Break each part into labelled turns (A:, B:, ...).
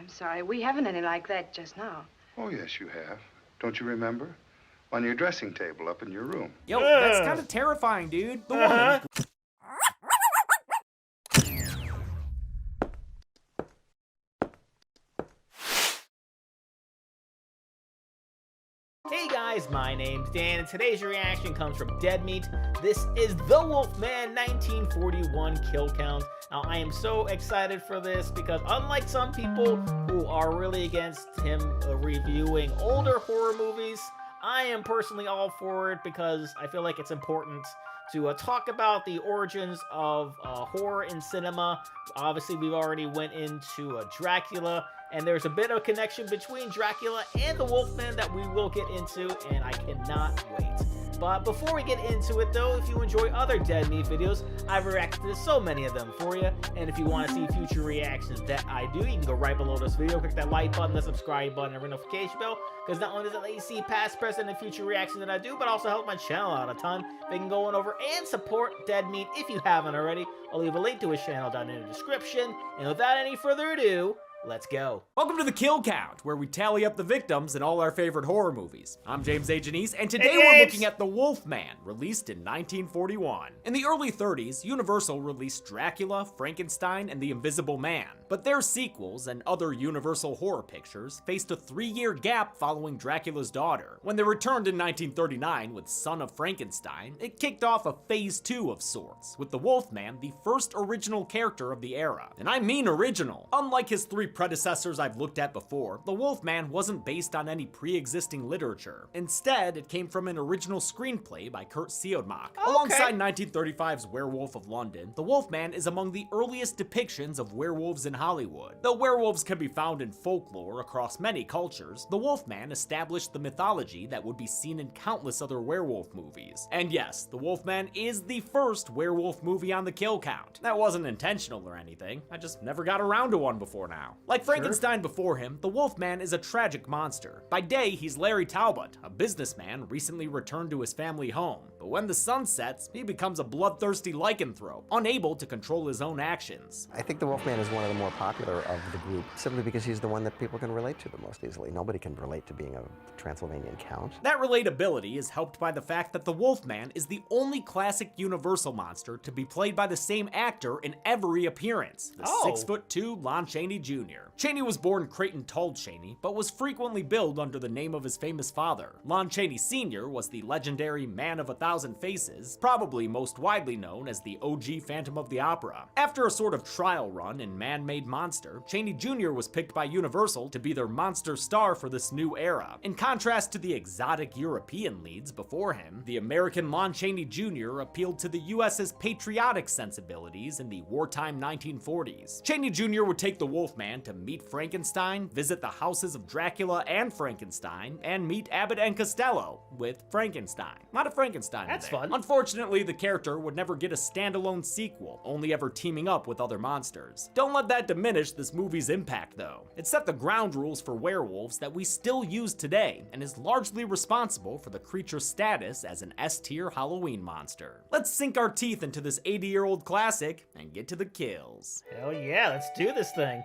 A: I'm sorry. We haven't any like that just now.
B: Oh, yes, you have. Don't you remember? On your dressing table up in your room.
C: Yo, that's kind of terrifying, dude. The woman. Hey guys, my name's Dan, and today's reaction comes from Dead Meat. This is The Wolfman 1941 kill count. Now, I am so excited for this because unlike some people who are really against him reviewing older horror movies, I am personally all for it because I feel like it's important to talk about the origins of horror in cinema. Obviously, we've already went into Dracula, and there's a bit of connection between Dracula and the Wolfman that we will get into, and I cannot wait. But before we get into it though, if you enjoy other Dead Meat videos, I've reacted to so many of them for you, and if you want to see future reactions that I do, you can go right below this video, click that like button, the subscribe button, and ring notification bell, because not only does it let you see past, present, and future reactions that I do, but also help my channel out a ton. They can go on over and support Dead Meat if you haven't already. I'll leave a link to his channel down in the description, and without any further ado, let's go. Welcome to the Kill Count, where we tally up the victims in all our favorite horror movies. I'm James A. Janice, and today we're looking at The Wolfman, released in 1941. In the early 30s, Universal released Dracula, Frankenstein, and The Invisible Man. But their sequels and other Universal horror pictures faced a 3-year gap following Dracula's daughter. When they returned in 1939 with Son of Frankenstein, it kicked off a phase 2 of sorts, with The Wolfman the first original character of the era. And I mean original. Unlike his 3 predecessors I've looked at before, The Wolfman wasn't based on any pre-existing literature. Instead, it came from an original screenplay by Kurt Siodmak. Okay. Alongside 1935's Werewolf of London, The Wolfman is among the earliest depictions of werewolves in Hollywood. Though werewolves can be found in folklore across many cultures, The Wolfman established the mythology that would be seen in countless other werewolf movies. And yes, The Wolfman is the first werewolf movie on the kill count. That wasn't intentional or anything, I just never got around to one before now. Like Frankenstein before him, the Wolfman is a tragic monster. By day, he's Larry Talbot, a businessman recently returned to his family home. But when the sun sets, he becomes a bloodthirsty lycanthrope, unable to control his own actions.
D: I think the Wolfman is one of the more popular of the group, simply because he's the one that people can relate to the most easily. Nobody can relate to being a Transylvanian count.
C: That relatability is helped by the fact that the Wolfman is the only classic Universal monster to be played by the same actor in every appearance, the 6'2" Lon Chaney Jr. Chaney was born Creighton Tull Chaney, but was frequently billed under the name of his famous father. Lon Chaney Sr. was the legendary Man of 1,000 Faces, probably most widely known as the OG Phantom of the Opera. After a sort of trial run in Man-Made Monster, Chaney Jr. was picked by Universal to be their monster star for this new era. In contrast to the exotic European leads before him, the American Lon Chaney Jr. appealed to the US's patriotic sensibilities in the wartime 1940s. Chaney Jr. would take the Wolfman to meet Frankenstein, visit the houses of Dracula and Frankenstein, and meet Abbott and Costello with Frankenstein. Not a Frankenstein. That's fun. Unfortunately, the character would never get a standalone sequel, only ever teaming up with other monsters. Don't let that diminish this movie's impact, though. It set the ground rules for werewolves that we still use today, and is largely responsible for the creature's status as an S-tier Halloween monster. Let's sink our teeth into this 80-year-old classic and get to the kills.
E: Hell yeah, let's do this thing.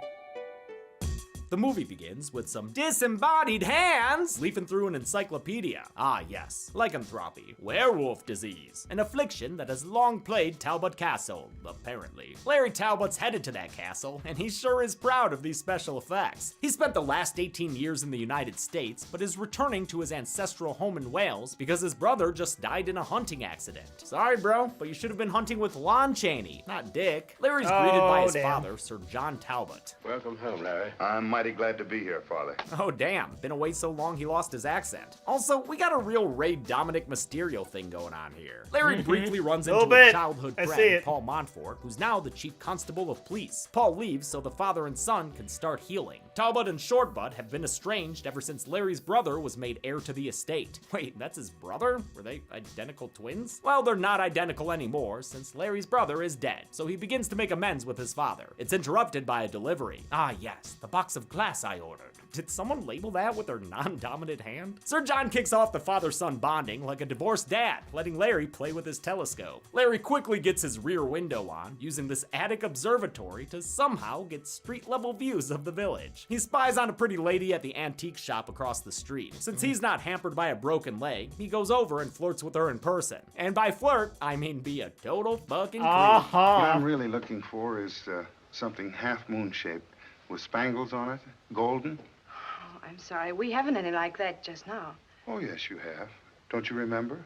C: The movie begins with some disembodied hands leafing through an encyclopedia. Ah yes, lycanthropy, werewolf disease, an affliction that has long plagued Talbot Castle, apparently. Larry Talbot's headed to that castle, and he sure is proud of these special effects. He spent the last 18 years in the United States, but is returning to his ancestral home in Wales because his brother just died in a hunting accident. Sorry bro, but you should have been hunting with Lon Chaney, not Dick. Larry's greeted by his father, Sir John Talbot.
B: Welcome home, Larry. I'm mighty glad to be here, Father.
C: Oh damn, been away so long he lost his accent. Also, we got a real Ray Dominic Mysterio thing going on here. Larry briefly runs into a childhood friend, Paul Montfort, who's now the chief constable of police. Paul leaves so the father and son can start healing. Talbot and Shortbutt have been estranged ever since Larry's brother was made heir to the estate. Wait, that's his brother? Were they identical twins? Well, they're not identical anymore since Larry's brother is dead, so he begins to make amends with his father. It's interrupted by a delivery. Ah yes, the box of glass I ordered.
F: Did someone label that with their non-dominant hand? Sir John kicks off the father-son bonding like a divorced dad, letting Larry play with his telescope. Larry quickly gets his rear window on, using this attic observatory to somehow get street-level views of the village. He spies on a pretty lady at the antique shop across the street. Since he's not hampered by a broken leg, he goes over and flirts with her in person. And by flirt, I mean be a total fucking creep.
B: What I'm really looking for is something half-moon shaped with spangles on it, golden.
A: Oh, I'm sorry. We haven't any like that just now.
B: Oh, yes, you have. Don't you remember?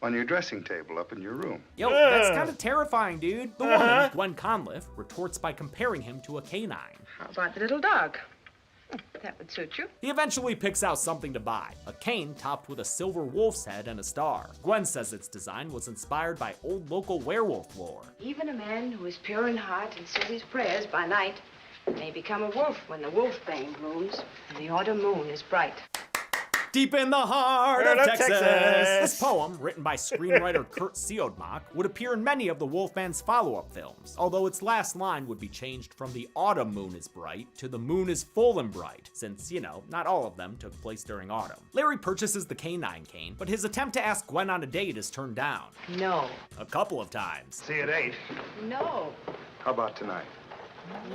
B: On your dressing table up in your room.
F: Yo, that's kind of terrifying, dude. The woman, Gwen Conliffe, retorts by comparing him to a canine.
A: How about the little dog? That would suit you.
F: He eventually picks out something to buy, a cane topped with a silver wolf's head and a star. Gwen says its design was inspired by old local werewolf lore.
A: Even a man who is pure in heart and says his prayers by night may become a wolf when the wolfbane blooms and the autumn moon is bright.
F: Deep in the heart of Texas. This poem, written by screenwriter Kurt Siodmak, would appear in many of the Wolfman's follow-up films, although its last line would be changed from the autumn moon is bright to the moon is full and bright, since, you know, not all of them took place during autumn. Larry purchases the canine cane, but his attempt to ask Gwen on a date is turned down.
A: No.
F: A couple of times.
B: See you at 8.
A: No.
B: How about tonight?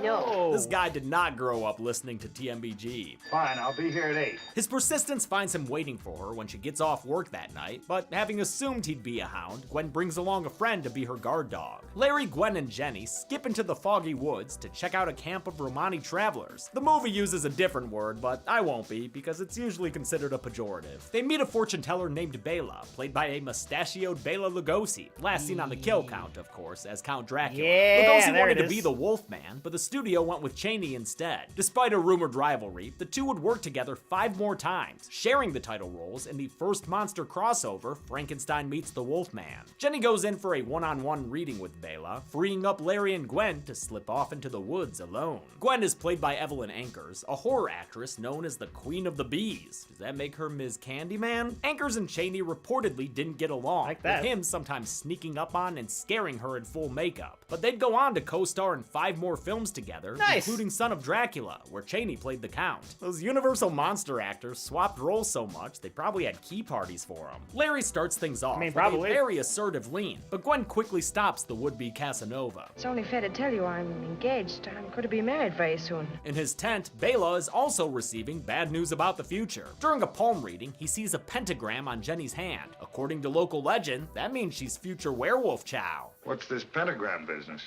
A: No.
F: This guy did not grow up listening to TMBG.
B: Fine, I'll be here at 8.
F: His persistence finds him waiting for her when she gets off work that night, but having assumed he'd be a hound, Gwen brings along a friend to be her guard dog. Larry, Gwen, and Jenny skip into the foggy woods to check out a camp of Romani travelers. The movie uses a different word, but I won't be, because it's usually considered a pejorative. They meet a fortune teller named Bela, played by a mustachioed Bela Lugosi, last seen on the Kill Count, of course, as Count Dracula. Lugosi wanted to be the Wolfman, but the studio went with Chaney instead. Despite a rumored rivalry, the two would work together 5 more times, sharing the title roles in the first monster crossover, Frankenstein Meets the Wolfman. Jenny goes in for a one-on-one reading with Bela, freeing up Larry and Gwen to slip off into the woods alone. Gwen is played by Evelyn Ankers, a horror actress known as the Queen of the Bees. Does that make her Ms. Candyman? Ankers and Chaney reportedly didn't get along,
E: Like that.
F: with him sometimes sneaking up on and scaring her in full makeup. But they'd go on to co-star in 5 more films together,
E: Nice.
F: including Son of Dracula, where Chaney played the Count. Those Universal monster actors swapped roles so much they probably had key parties for them. Larry starts things off with
E: probably.
F: a very assertive lean, but Gwen quickly stops the would-be Casanova.
A: It's only fair to tell you I'm engaged. I'm going to be married very soon.
F: In his tent, Bela is also receiving bad news about the future. During a palm reading, he sees a pentagram on Jenny's hand. According to local legend, that means she's future werewolf chow.
B: What's this pentagram business?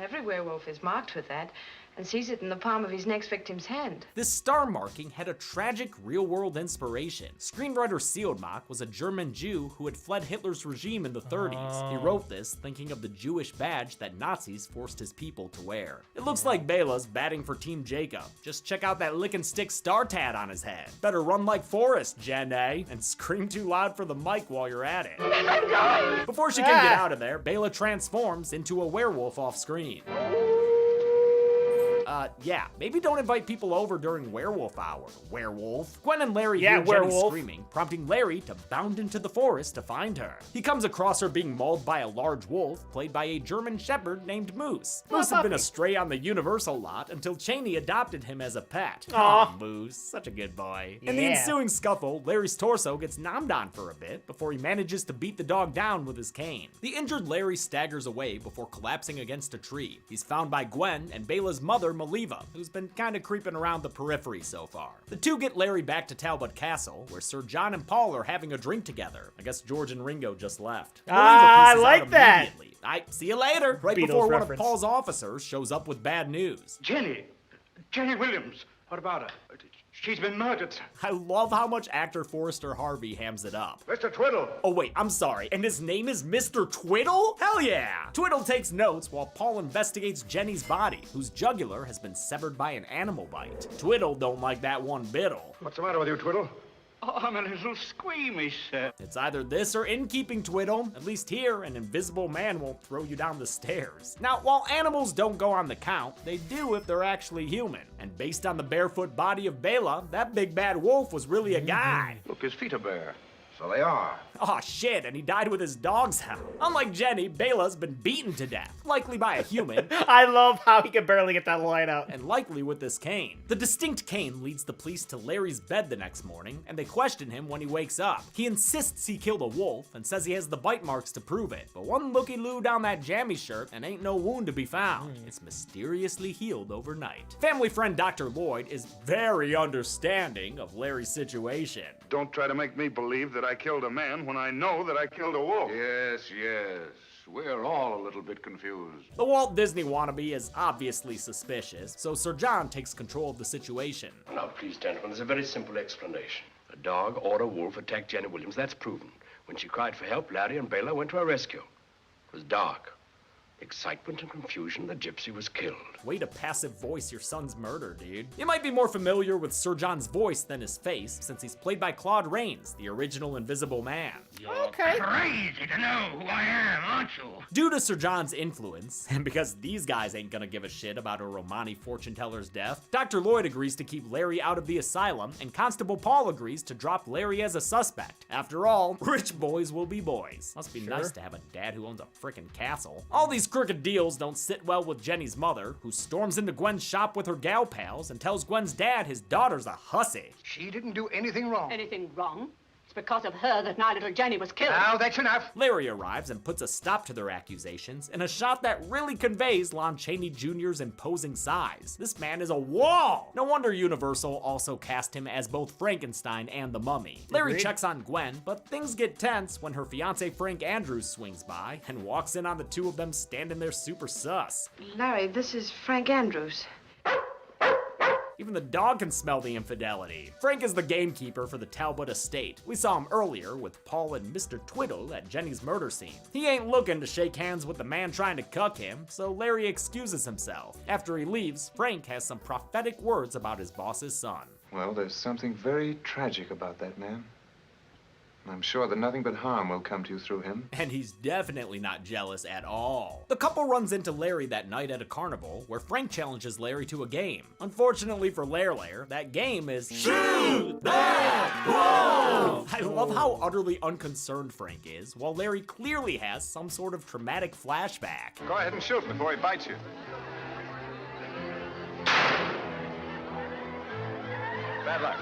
A: Every werewolf is marked with that and sees it in the palm of his next victim's hand.
F: This star marking had a tragic real-world inspiration. Screenwriter Siodmak was a German Jew who had fled Hitler's regime in the 30s. He wrote this thinking of the Jewish badge that Nazis forced his people to wear. It looks like Bela's batting for Team Jacob. Just check out that lick and stick star tat on his head. Better run like Forrest, Jenny, and scream too loud for the mic while you're at it. Before she can get out of there, Bela transforms into a werewolf off screen. Yeah, maybe don't invite people over during werewolf hour, werewolf. Gwen and Larry hear Jenny
E: werewolf.
F: screaming, prompting Larry to bound into the forest to find her. He comes across her being mauled by a large wolf, played by a German shepherd named Moose. Moose had been a stray on the Universal lot until Chaney adopted him as a pet. Aw, Moose, such a good boy. In the
E: Yeah.
F: ensuing scuffle, Larry's torso gets nommed on for a bit before he manages to beat the dog down with his cane. The injured Larry staggers away before collapsing against a tree. He's found by Gwen and Bela's mother, Maliva, who's been kind of creeping around the periphery so far. The two get Larry back to Talbot Castle, where Sir John and Paul are having a drink together. I guess George and Ringo just left.
E: I
F: pieces
E: like
F: out
E: that.
F: immediately. See you later. Right
E: Beatles
F: before one
E: reference.
F: of Paul's officers shows up with bad news.
G: Jenny Williams. What about her? She's been murdered.
F: I love how much actor Forrester Harvey hams it up.
B: Mr. Twiddle!
F: Oh wait, I'm sorry, and his name is Mr. Twiddle? Hell yeah! Twiddle takes notes while Paul investigates Jenny's body, whose jugular has been severed by an animal bite. Twiddle don't like that one bittle.
B: What's the matter with you, Twiddle?
G: Oh, I'm a little squeamish, sir.
F: It's either this or in keeping, Twiddle. At least here, an invisible man won't throw you down the stairs. Now, while animals don't go on the count, they do if they're actually human. And based on the barefoot body of Bela, that big bad wolf was really a guy.
B: Look, his feet are bare. So they are.
F: Aw shit, and he died with his dog's hound. Unlike Jenny, Bela's been beaten to death, likely by a human,
E: I love how he can barely get that line out.
F: and likely with this cane. The distinct cane leads the police to Larry's bed the next morning, and they question him when he wakes up. He insists he killed a wolf and says he has the bite marks to prove it, but one looky-loo down that jammy shirt and ain't no wound to be found. It's mysteriously healed overnight. Family friend Dr. Lloyd is very understanding of Larry's situation.
B: Don't try to make me believe that I killed a man when I know that I killed a wolf.
H: Yes, yes. We're all a little bit confused.
F: The Walt Disney wannabe is obviously suspicious, so Sir John takes control of the situation.
I: Now, please, gentlemen, there's a very simple explanation. A dog or a wolf attacked Jenny Williams, that's proven. When she cried for help, Larry and Bela went to her rescue. It was dark. Excitement and confusion, the gypsy was killed.
F: Way to passive voice your son's murder, dude. You might be more familiar with Sir John's voice than his face, since he's played by Claude Rains, the original Invisible Man.
E: Okay.
G: Crazy to know who I am, aren't you?
F: Due to Sir John's influence, and because these guys ain't gonna give a shit about a Romani fortune teller's death, Dr. Lloyd agrees to keep Larry out of the asylum, and Constable Paul agrees to drop Larry as a suspect. After all, rich boys will be boys. Must be nice to have a dad who owns a frickin' castle. All these crooked deals don't sit well with Jenny's mother, who storms into Gwen's shop with her gal pals and tells Gwen's dad his daughter's a hussy.
G: She didn't do anything wrong.
A: Anything wrong? It's because of her that my little Jenny was killed.
G: Now, that's enough.
F: Larry arrives and puts a stop to their accusations in a shot that really conveys Lon Chaney Jr.'s imposing size. This man is a wall! No wonder Universal also cast him as both Frankenstein and the Mummy. Larry checks on Gwen, but things get tense when her fiance Frank Andrews swings by and walks in on the two of them standing there super sus.
A: Larry, this is Frank Andrews.
F: Even the dog can smell the infidelity. Frank is the gamekeeper for the Talbot estate. We saw him earlier with Paul and Mr. Twiddle at Jenny's murder scene. He ain't looking to shake hands with the man trying to cuck him, so Larry excuses himself. After he leaves, Frank has some prophetic words about his boss's son.
H: Well, there's something very tragic about that man. I'm sure that nothing but harm will come to you through him.
F: And he's definitely not jealous at all. The couple runs into Larry that night at a carnival, where Frank challenges Larry to a game. Unfortunately for Lair, that game is Shoot That Wolf! I love how utterly unconcerned Frank is, while Larry clearly has some sort of traumatic flashback.
B: Go ahead and shoot before he bites you. Bad luck.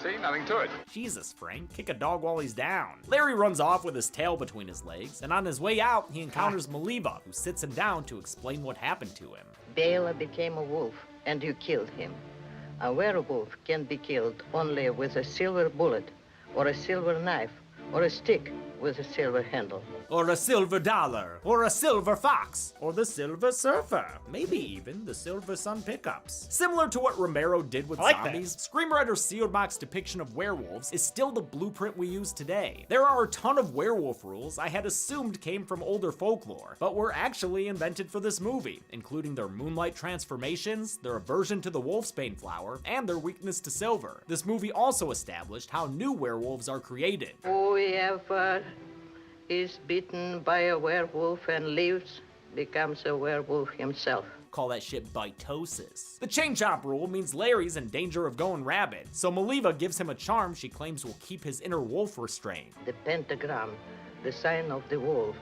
B: See, nothing to it.
F: Jesus, Frank, kick a dog while he's down. Larry runs off with his tail between his legs, and on his way out, he encounters Maliva, who sits him down to explain what happened to him.
J: Bela became a wolf, and you killed him. A werewolf can be killed only with a silver bullet, or a silver knife, or a stick with a silver handle.
F: Or a silver dollar, or a silver fox, or the Silver Surfer. Maybe even the Silver Sun pickups. Similar to what Romero did with zombies, screenwriter Seelbach's depiction of werewolves is still the blueprint we use today. There are a ton of werewolf rules I had assumed came from older folklore, but were actually invented for this movie, including their moonlight transformations, their aversion to the wolfsbane flower, and their weakness to silver. This movie also established how new werewolves are created.
J: Whoever is bitten by a werewolf and lives becomes a werewolf himself.
F: Call that shit bitosis. The chain chomp rule means Larry's in danger of going rabid, so Maliva gives him a charm she claims will keep his inner wolf restrained.
J: The pentagram, the sign of the wolf,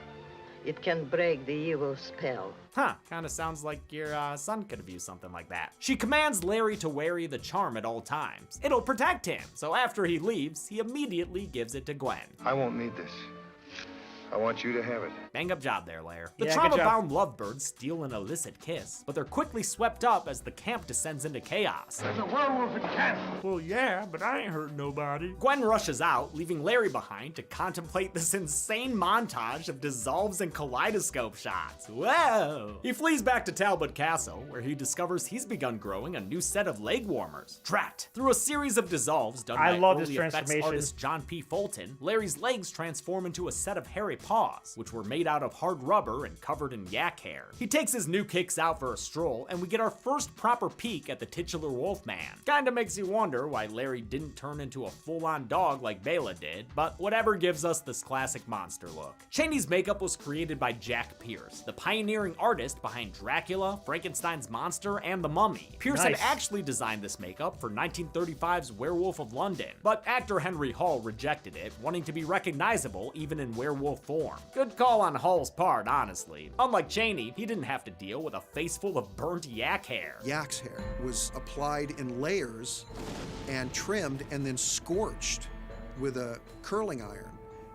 J: it can break the evil spell.
F: Huh, kinda sounds like your son could have used something like that. She commands Larry to wear the charm at all times. It'll protect him, so after he leaves, he immediately gives it to Gwen.
B: I won't need this. I want you to have it.
F: Bang up job there, Lair. The
E: Yeah,
F: trauma-bound lovebirds steal an illicit kiss, but they're quickly swept up as the camp descends into chaos.
G: There's a werewolf in camp.
F: Well, yeah, but I ain't hurt nobody. Gwen rushes out, leaving Larry behind to contemplate this insane montage of dissolves and kaleidoscope shots. Whoa! He flees back to Talbot Castle, where he discovers he's begun growing a new set of leg warmers. Trapped through a series of dissolves done by
E: love this
F: early effects
E: transformation.
F: artist John P. Fulton, Larry's legs transform into a set of hairy paws, which were made out of hard rubber and covered in yak hair. He takes his new kicks out for a stroll, and we get our first proper peek at the titular Wolfman. Kinda makes you wonder why Larry didn't turn into a full-on dog like Bela did, but whatever gives us this classic monster look. Chaney's makeup was created by Jack Pierce, the pioneering artist behind Dracula, Frankenstein's monster, and The Mummy. Pierce had actually designed this makeup for 1935's Werewolf of London, but actor Henry Hall rejected it, wanting to be recognizable even in werewolf form. Good call on Hall's part, honestly. Unlike Chaney, he didn't have to deal with a face full of burnt yak hair.
K: Yak's hair was applied in layers and trimmed and then scorched with a curling iron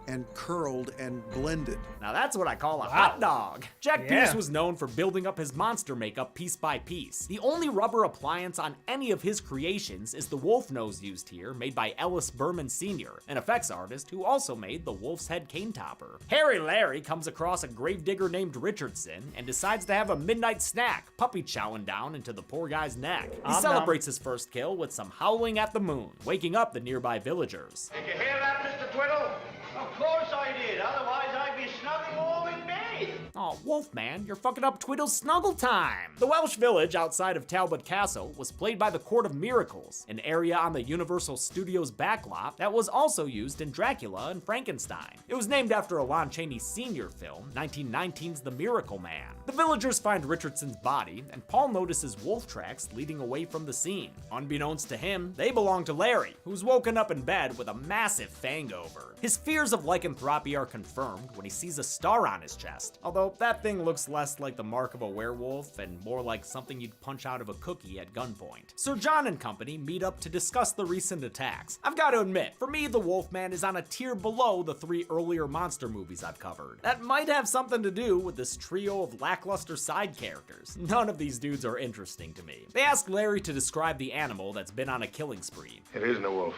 K: and curled and blended.
F: Now that's what I call a hot dog. Jack Pierce was known for building up his monster makeup piece by piece. The only rubber appliance on any of his creations is the wolf nose used here, made by Ellis Berman Sr., an effects artist who also made the wolf's head cane topper. Hairy Larry comes across a gravedigger named Richardson and decides to have a midnight snack, puppy chowing down into the poor guy's neck. He celebrates his first kill with some howling at the moon, waking up the nearby villagers.
L: Did you hear that, Mr. Twiddle? Of course I did, otherwise I'd be snuggling warm in bed.
F: Aw, Wolfman, you're fucking up Twiddle's snuggle time! The Welsh village outside of Talbot Castle was played by the Court of Miracles, an area on the Universal Studios backlot that was also used in Dracula and Frankenstein. It was named after a Lon Chaney Sr. film, 1919's The Miracle Man. The villagers find Richardson's body, and Paul notices wolf tracks leading away from the scene. Unbeknownst to him, they belong to Larry, who's woken up in bed with a massive fangover. His fears of lycanthropy are confirmed when he sees a star on his chest, although that thing looks less like the mark of a werewolf and more like something you'd punch out of a cookie at gunpoint. Sir John and company meet up to discuss the recent attacks. I've got to admit, for me, the Wolfman is on a tier below the 3 earlier monster movies I've covered. That might have something to do with this trio of lackluster side characters. None of these dudes are interesting to me. They ask Larry to describe the animal that's been on a killing spree.
B: It isn't a wolf.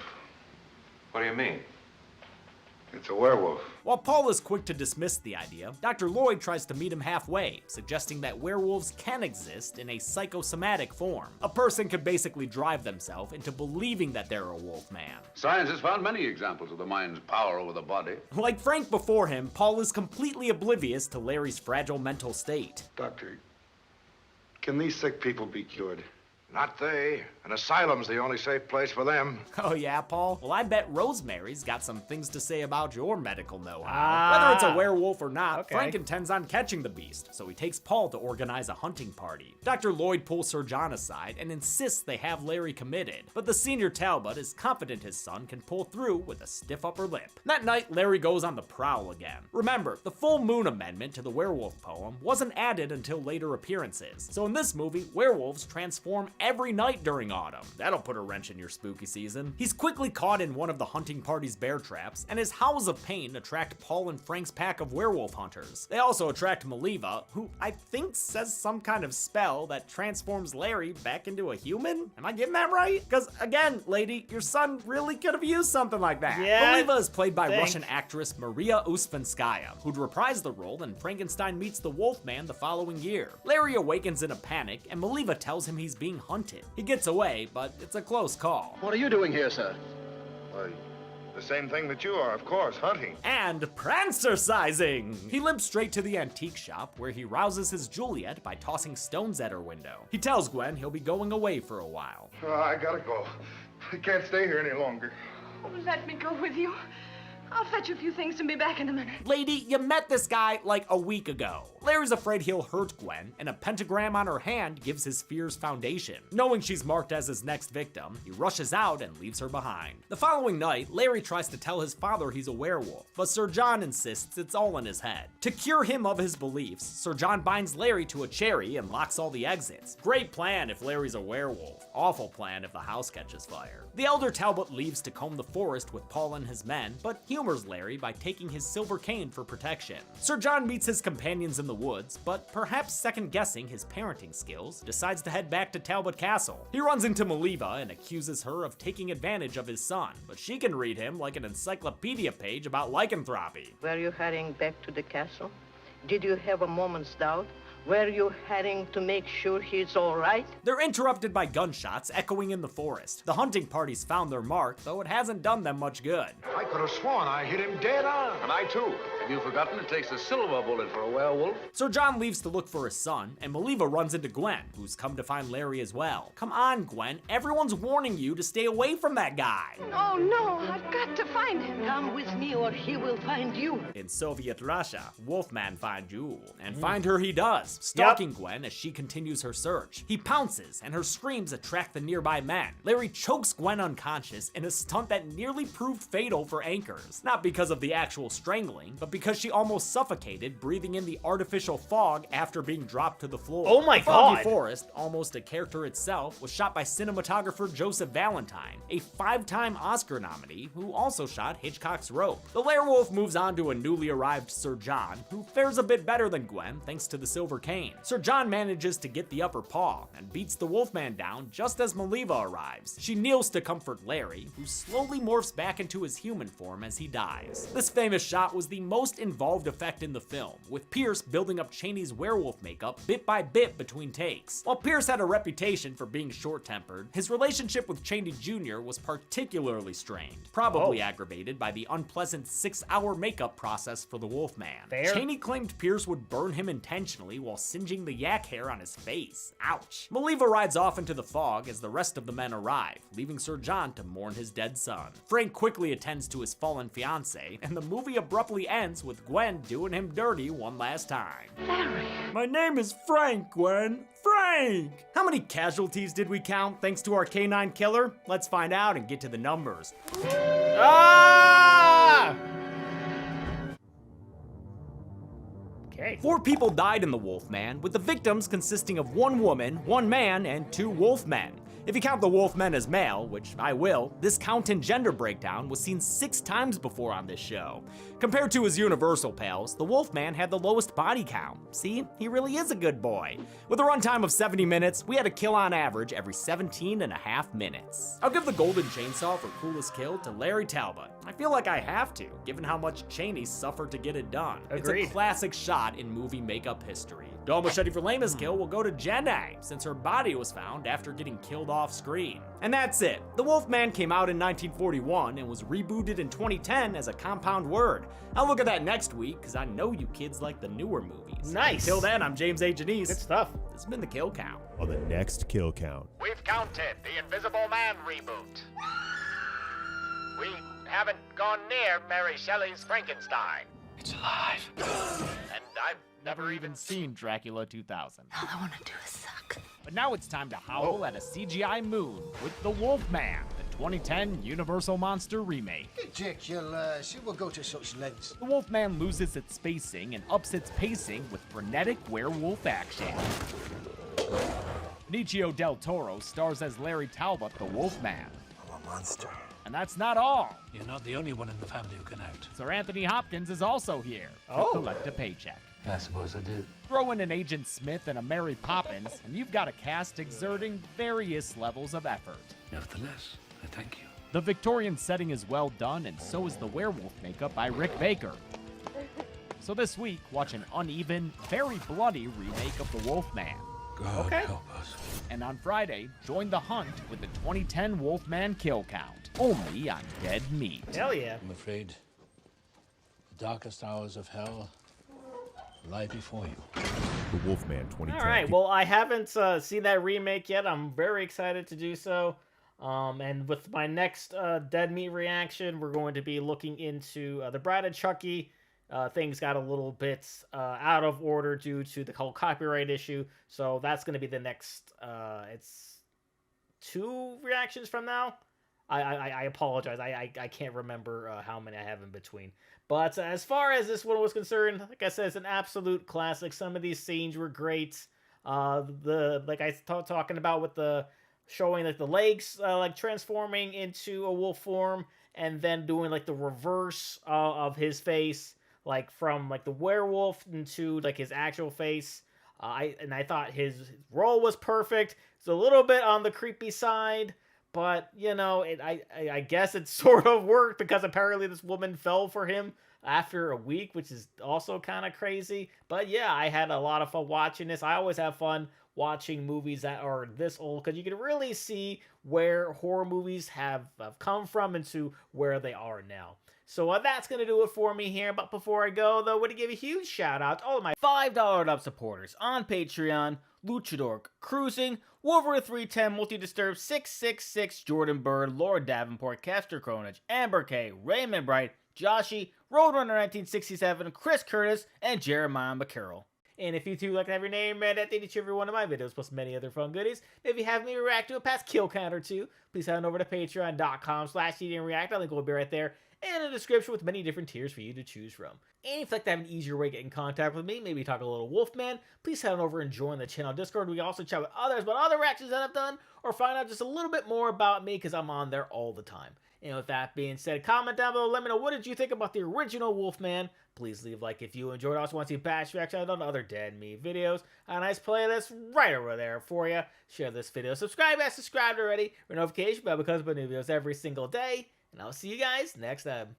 H: What do you mean?
B: It's a werewolf.
F: While Paul is quick to dismiss the idea, Dr. Lloyd tries to meet him halfway, suggesting that werewolves can exist in a psychosomatic form. A person could basically drive themselves into believing that they're a wolf man.
M: Science has found many examples of the mind's power over the body.
F: Like Frank before him, Paul is completely oblivious to Larry's fragile mental state.
B: Doctor, can these sick people be cured?
N: Not they. An asylum's the only safe place for them.
F: Oh yeah, Paul? Well, I bet Rosemary's got some things to say about your medical know-how. Whether it's a werewolf or not, Frank intends on catching the beast, so he takes Paul to organize a hunting party. Dr. Lloyd pulls Sir John aside and insists they have Larry committed, but the senior Talbot is confident his son can pull through with a stiff upper lip. That night, Larry goes on the prowl again. Remember, the full moon amendment to the werewolf poem wasn't added until later appearances, so in this movie, werewolves transform every night during autumn. That'll put a wrench in your spooky season. He's quickly caught in one of the hunting party's bear traps, and his howls of pain attract Paul and Frank's pack of werewolf hunters. They also attract Maliva, who I think says some kind of spell that transforms Larry back into a human? Am I getting that right? Because again, lady, your son really could have used something like that. Maliva is played by Russian actress Maria Uspenskaya, who'd reprise the role in Frankenstein Meets the Wolfman the following year. Larry awakens in a panic, and Maliva tells him he's being hunted. He gets away, but it's a close call.
M: What are you doing here, sir?
B: Why, the same thing that you are, of course, hunting.
F: And prancercising! He limps straight to the antique shop, where he rouses his Juliet by tossing stones at her window. He tells Gwen he'll be going away for a while.
B: I gotta go. I can't stay here any longer.
A: Oh, let me go with you. I'll fetch a few things and be back in a minute.
F: Lady, you met this guy like a week ago. Larry's afraid he'll hurt Gwen, and a pentagram on her hand gives his fears foundation. Knowing she's marked as his next victim, he rushes out and leaves her behind. The following night, Larry tries to tell his father he's a werewolf, but Sir John insists it's all in his head. To cure him of his beliefs, Sir John binds Larry to a cherry and locks all the exits. Great plan if Larry's a werewolf. Awful plan if the house catches fire. The elder Talbot leaves to comb the forest with Paul and his men, but humors Larry by taking his silver cane for protection. Sir John meets his companions in the woods, but perhaps second-guessing his parenting skills, decides to head back to Talbot Castle. He runs into Maliva and accuses her of taking advantage of his son, but she can read him like an encyclopedia page about lycanthropy.
J: Were you heading back to the castle? Did you have a moment's doubt? Were you heading to make sure he's all right?
F: They're interrupted by gunshots echoing in the forest. The hunting party's found their mark, though it hasn't done them much good.
N: I could have sworn I hit him dead on.
H: And I too.
M: Have you forgotten it takes a silver bullet for a werewolf?
F: Sir John leaves to look for his son, and Maliva runs into Gwen, who's come to find Larry as well. Come on, Gwen, everyone's warning you to stay away from that guy.
J: Oh, no, I've got to find him. Come with me or he will find you.
F: In Soviet Russia, Wolfman finds you, and find her he does, stalking Gwen as she continues her search. He pounces, and her screams attract the nearby men. Larry chokes Gwen unconscious in a stunt that nearly proved fatal for Anchors. Not because of the actual strangling, but because she almost suffocated breathing in the artificial fog after being dropped to the floor.
C: Oh my
F: The Foggy
C: God.
F: Forest, almost a character itself, was shot by cinematographer Joseph Valentine, a 5-time Oscar nominee who also shot Hitchcock's Rope. The werewolf moves on to a newly arrived Sir John, who fares a bit better than Gwen thanks to the silver cane. Sir John manages to get the upper paw and beats the Wolfman down just as Maliva arrives. She kneels to comfort Larry, who slowly morphs back into his human form as he dies. This famous shot was the most involved effect in the film, with Pierce building up Chaney's werewolf makeup bit by bit between takes. While Pierce had a reputation for being short-tempered, his relationship with Chaney Jr. was particularly strained, probably aggravated by the unpleasant 6-hour makeup process for the Wolfman.
C: Fair.
F: Chaney claimed Pierce would burn him intentionally while singeing the yak hair on his face. Ouch. Maliva rides off into the fog as the rest of the men arrive, leaving Sir John to mourn his dead son. Frank quickly attends to his fallen fiancée, and the movie abruptly ends with Gwen doing him dirty one last time.
J: Larry.
F: My name is Frank, Gwen. Frank! How many casualties did we count thanks to our canine killer? Let's find out and get to the numbers.
C: Ah! Okay.
F: 4 people died in the Wolfman, with the victims consisting of 1 woman, 1 man, and 2 wolfmen. If you count the wolfmen as male, which I will, this count and gender breakdown was seen 6 times before on this show. Compared to his universal pals, the Wolfman had the lowest body count. See, he really is a good boy. With a runtime of 70 minutes, we had a kill on average every 17.5 minutes. I'll give the golden chainsaw for coolest kill to Larry Talbot. I feel like I have to, given how much Chaney suffered to get it done.
C: Agreed.
F: It's a classic shot in movie makeup history. Dull Machete for lamest kill will go to Jenny, since her body was found after getting killed off screen. And that's it. The Wolfman came out in 1941 and was rebooted in 2010 as a compound word. I'll look at that next week, because I know you kids like the newer movies.
C: Nice.
F: Until then, I'm James A. Janice.
C: Good stuff.
F: This has been the Kill Count.
O: On the next Kill Count.
P: We've counted the Invisible Man reboot. We haven't gone near Mary Shelley's Frankenstein.
F: It's alive.
P: And I've
F: Never even seen Dracula 2000.
J: All I want to do is suck.
F: But now it's time to howl at a CGI moon with The Wolfman, the 2010 Universal Monster remake.
Q: Dick, she will go to such lengths.
F: The Wolfman loses its spacing and ups its pacing with frenetic werewolf action. Benicio del Toro stars as Larry Talbot, the Wolfman.
Q: I'm a monster.
F: And that's not all.
R: You're not the only one in the family who can act.
F: Sir Anthony Hopkins is also here to collect a paycheck.
R: I suppose I did.
F: Throw in an Agent Smith and a Mary Poppins, and you've got a cast exerting various levels of effort.
R: Nevertheless, I thank you.
F: The Victorian setting is well done, and so is the werewolf makeup by Rick Baker. So this week, watch an uneven, very bloody remake of The Wolfman.
R: God help us.
F: And on Friday, join the hunt with the 2010 Wolfman Kill Count, only on Dead Meat.
C: Hell yeah.
R: I'm afraid the darkest hours of hell lie before you.
O: The Wolfman 2010.
C: All right. Well, I haven't seen that remake yet. I'm very excited to do so. And with my next Dead Meat reaction, we're going to be looking into the Bride of Chucky. Things got a little bit out of order due to the whole copyright issue. So that's going to be the next, it's 2 reactions from now. I apologize. I can't remember how many I have in between. But as far as this one was concerned, like I said, it's an absolute classic. Some of these scenes were great. Like I talking about with the showing like the legs like transforming into a wolf form, and then doing like the reverse of his face, like from like the werewolf into like his actual face. I thought his role was perfect. It's a little bit on the creepy side. But, you know, I guess it sort of worked because apparently this woman fell for him after a week, which is also kind of crazy. But yeah, I had a lot of fun watching this. I always have fun watching movies that are this old because you can really see where horror movies have come from and to where they are now. So that's going to do it for me here. But before I go, though, I want to give a huge shout out to all of my $5 and up supporters on Patreon: Luchador, Cruising, Wolverine 310, Multi-Disturbed, 666, Jordan Bird, Lord Davenport, Kester Cronage, Amber K, Raymond Bright, Joshy, Roadrunner 1967, Chris Curtis, and Jeremiah McCarroll. And if you too like to have your name read at each and every one of my videos, plus many other fun goodies, if you have me react to a past kill count or two, please head on over to patreon.com/eatingreact. Link will be right there in the description with many different tiers for you to choose from. And if you'd like to have an easier way to get in contact with me, maybe talk a little Wolfman, please head on over and join the channel Discord. We can also chat with others about other reactions that I've done, or find out just a little bit more about me, because I'm on there all the time. And with that being said, comment down below, let me know what did you think about the original Wolfman. Please leave a like if you enjoyed. I also want to see past reactions on other Dead Meat videos. A nice playlist right over there for you. Share this video. Subscribe if you subscribed already. For notification bell because I put new videos every single day. And I'll see you guys next time.